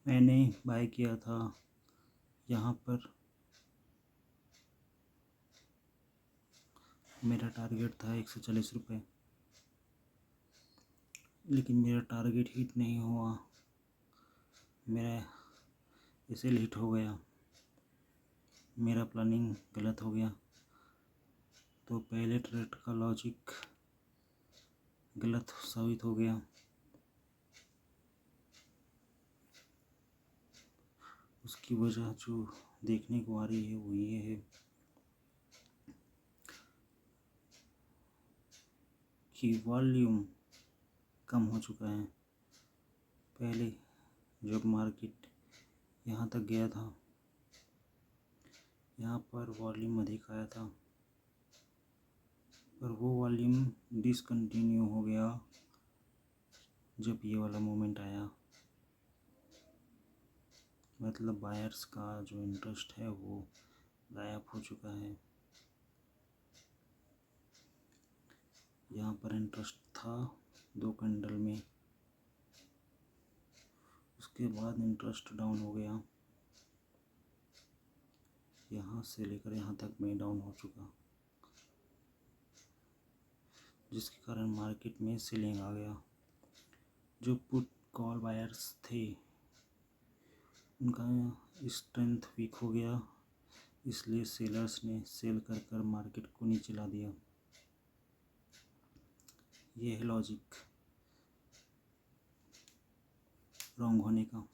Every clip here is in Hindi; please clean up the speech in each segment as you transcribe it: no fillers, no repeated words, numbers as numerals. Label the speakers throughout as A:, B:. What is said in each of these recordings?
A: मैंने बाय किया था यहाँ पर। मेरा टारगेट था 140 रुपये, लेकिन मेरा टारगेट हिट नहीं हुआ। मेरा इसीलिए हिट हो गया, मेरा प्लानिंग गलत हो गया। तो पहले ट्रेड का लॉजिक गलत साबित हो गया। उसकी वजह जो देखने को आ रही है वो ये है कि वॉल्यूम कम हो चुका है। पहले जब मार्केट यहाँ तक गया था, यहाँ पर वॉल्यूम अधिक आया था, पर वो वॉल्यूम डिसकंटिन्यू हो गया जब ये वाला मोमेंट आया। मतलब बायर्स का जो इंटरेस्ट है वो गायब हो चुका है। यहाँ पर इंटरेस्ट था 2 कैंडल में, उसके बाद इंटरेस्ट डाउन हो गया। यहाँ से लेकर यहाँ तक में डाउन हो चुका, जिसके कारण मार्केट में सेलिंग आ गया। जो पुट कॉल बायर्स थे उनका स्ट्रेंथ वीक हो गया, इसलिए सेलर्स ने सेल कर कर मार्केट को नीचे ला दिया। ये है लॉजिक रॉन्ग होने का।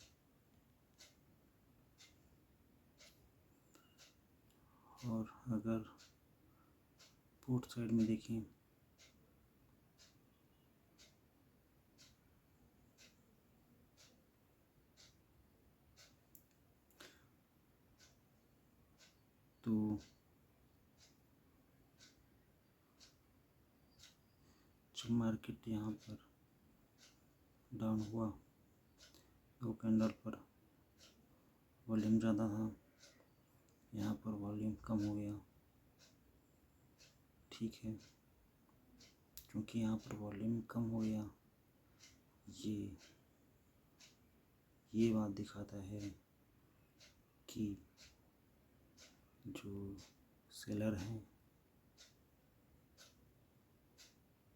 A: और अगर पुट साइड में देखें तो जब मार्केट यहाँ पर डाउन हुआ 2 कैंडल पर वॉल्यूम ज़्यादा था, यहाँ पर वॉल्यूम कम हो गया। ठीक है, क्योंकि यहाँ पर वॉल्यूम कम हो गया, ये बात दिखाता है कि जो सेलर हैं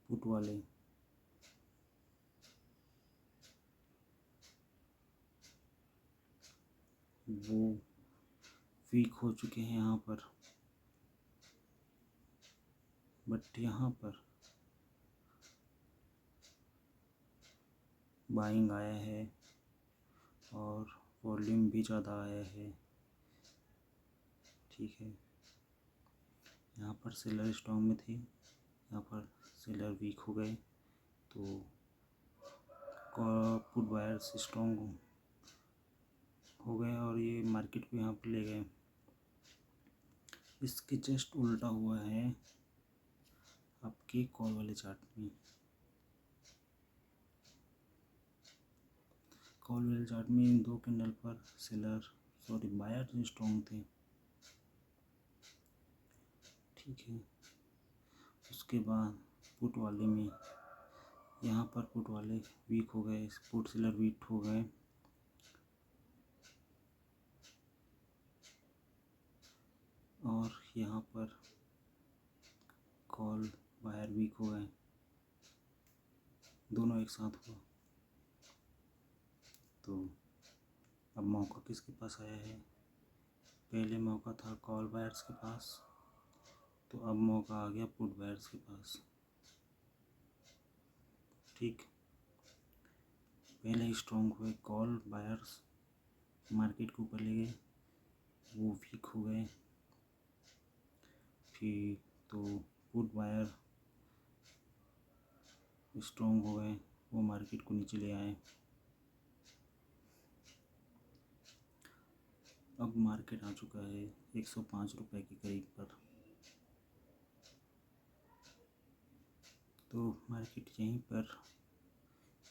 A: पुट वाले, वो वीक हो चुके हैं यहाँ पर। बट यहाँ पर बाइंग आया है और वॉल्यूम भी ज़्यादा आया है। ठीक है, यहाँ पर सेलर स्ट्रॉन्ग में थे, यहाँ पर सेलर वीक हो गए, तो पुट बायर्स स्ट्रॉन्ग हो गए और ये मार्केट को यहाँ पर ले गए। इसके जस्ट उल्टा हुआ है आपके कॉल वाले चार्ट में। कॉल वाले चार्ट में इन 2 कैंडल पर बायर स्ट्रॉन्ग थे। ठीक है, उसके बाद पुट वाले में यहाँ पर पुट वाले वीक हो गए, पुट सेलर वीक हो गए और यहाँ पर कॉल बायर वीक हो गए, दोनों एक साथ हुआ। तो अब मौका किसके पास आया है? पहले मौका था कॉल बायर्स के पास, तो अब मौका आ गया पुट बायर्स के पास। ठीक, पहले स्ट्रॉन्ग हुए कॉल बायर्स, मार्केट को ऊपर ले गए, वो वीक हो गए। फिर तो पुट बायर स्ट्रॉन्ग हो गए, वो मार्केट को नीचे ले आए। अब मार्केट आ चुका है 105 रुपये के करीब पर। तो मार्केट यहीं पर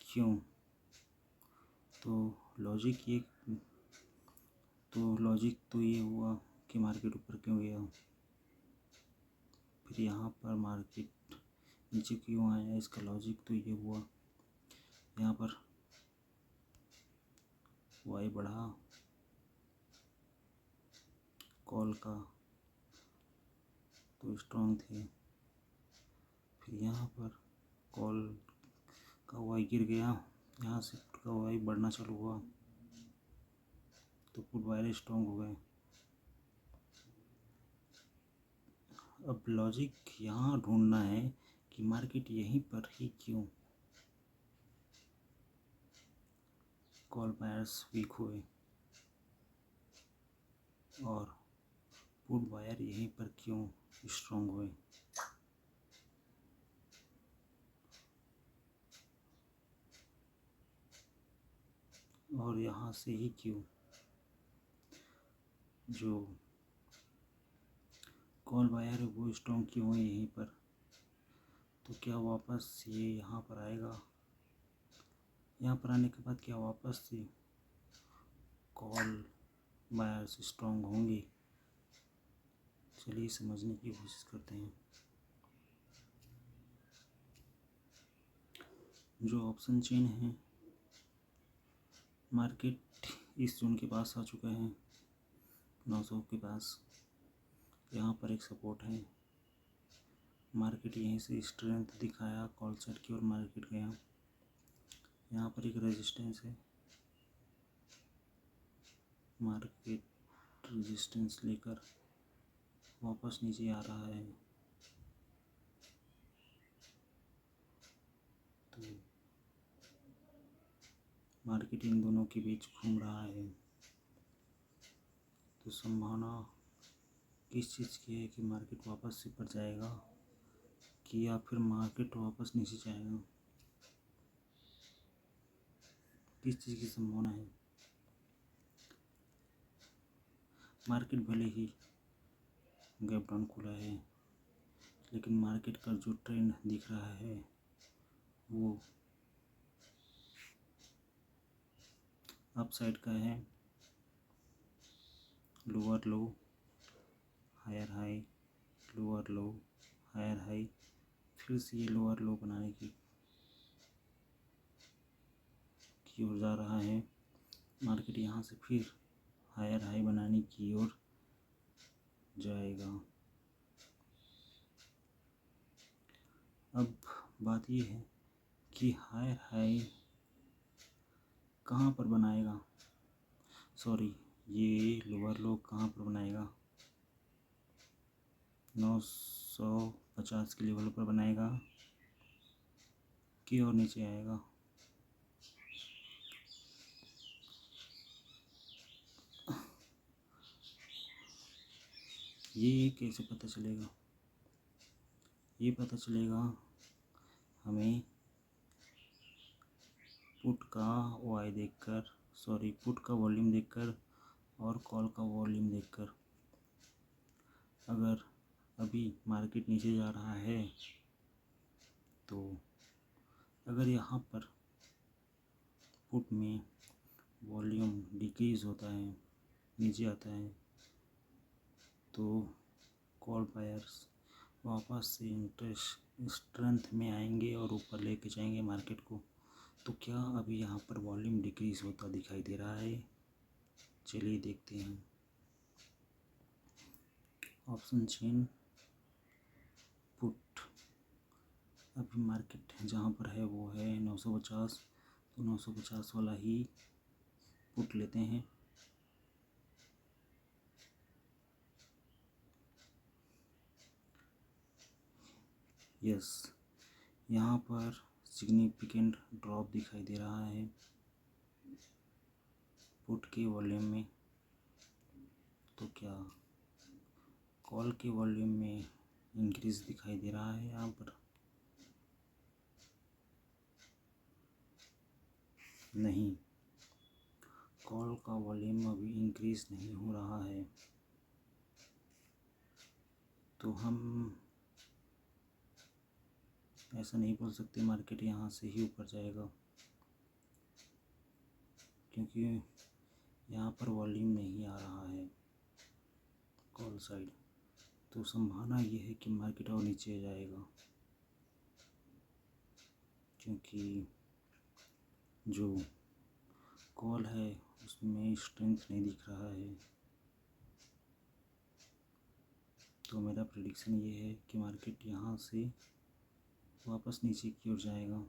A: क्यों? तो लॉजिक तो ये हुआ कि मार्केट ऊपर क्यों गया, फिर यहाँ पर मार्केट नीचे क्यों आया, इसका लॉजिक तो ये हुआ। यहाँ पर वाई बढ़ा कॉल का तो स्ट्रॉन्ग थे, फिर यहाँ पर कॉल का वाई गिर गया, यहाँ से पुट का वाई बढ़ना चालू हुआ तो पुट वायर स्ट्रॉन्ग हो गए। अब लॉजिक यहाँ ढूंढना है कि मार्केट यहीं पर ही क्यों कॉल बायर्स वीक हुए और पुट बायर यहीं पर क्यों स्ट्रॉन्ग हुए। और यहाँ से ही क्यों जो कॉल बायर है वो स्ट्रॉन्ग क्यों है यहीं पर। तो क्या वापस ये यहाँ पर आएगा, यहाँ पर आने के बाद क्या वापस से कॉल बायर्स स्ट्रॉन्ग होंगे। चलिए समझने की कोशिश करते हैं। जो ऑप्शन चेन है, मार्केट इस जोन के पास आ चुका है 900 के पास, यहाँ पर एक सपोर्ट है, मार्केट यहीं से स्ट्रेंथ दिखाया कॉल साइड की ओर मार्केट गया, यहाँ पर एक रेजिस्टेंस है, मार्केट रेजिस्टेंस लेकर वापस नीचे आ रहा है। तो मार्केट इन दोनों के बीच घूम रहा है। तो संभावना किस चीज़ की है कि मार्केट वापस ऊपर जाएगा कि या फिर मार्केट वापस नीचे जाएगा, किस चीज़ की संभावना है। मार्केट भले ही गैप डाउन खुला है लेकिन मार्केट का जो ट्रेंड दिख रहा है वो अप साइड का है। Lower low higher high, lower low higher high, फिर से ये लोअर लो बनाने की ओर जा रहा है। मार्केट यहाँ से फिर हायर हाई बनाने की ओर जाएगा। अब बात ये है कि हायर हाई कहाँ पर बनाएगा, सॉरी ये लोअर लो कहाँ पर बनाएगा, 950 के लेवल पर बनाएगा कि और नीचे आएगा। ये कैसे पता चलेगा, ये पता चलेगा हमें पुट का वाई देखकर, सॉरी पुट का वॉल्यूम देखकर और कॉल का वॉल्यूम देखकर। अगर अभी मार्केट नीचे जा रहा है तो अगर यहाँ पर पुट में वॉल्यूम डिक्रीज़ होता है, नीचे आता है, तो कॉल बायर्स वापस से इंटरेस्ट स्ट्रेंथ में आएंगे और ऊपर लेके जाएंगे मार्केट को। तो क्या अभी यहाँ पर वॉल्यूम डिक्रीज़ होता दिखाई दे रहा है, चलिए देखते हैं। ऑप्शन चेन पुट, अभी मार्केट जहाँ पर है वो है 950, तो 950 वाला ही पुट लेते हैं। यस, यहाँ पर सिग्निफिकेंट ड्रॉप दिखाई दे रहा है पुट के वॉल्यूम में। तो क्या कॉल के वॉल्यूम में इंक्रीज दिखाई दे रहा है यहाँ पर, नहीं, कॉल का वॉल्यूम अभी इंक्रीज नहीं हो रहा है। तो हम ऐसा नहीं बोल सकते मार्केट यहाँ से ही ऊपर जाएगा, क्योंकि यहाँ पर वॉल्यूम नहीं आ रहा है कॉल साइड। तो संभावना ये है कि मार्केट और नीचे जाएगा, क्योंकि जो कॉल है उसमें स्ट्रेंथ नहीं दिख रहा है। तो मेरा प्रेडिक्शन ये है कि मार्केट यहाँ से वापस नीचे की ओर जाएगा।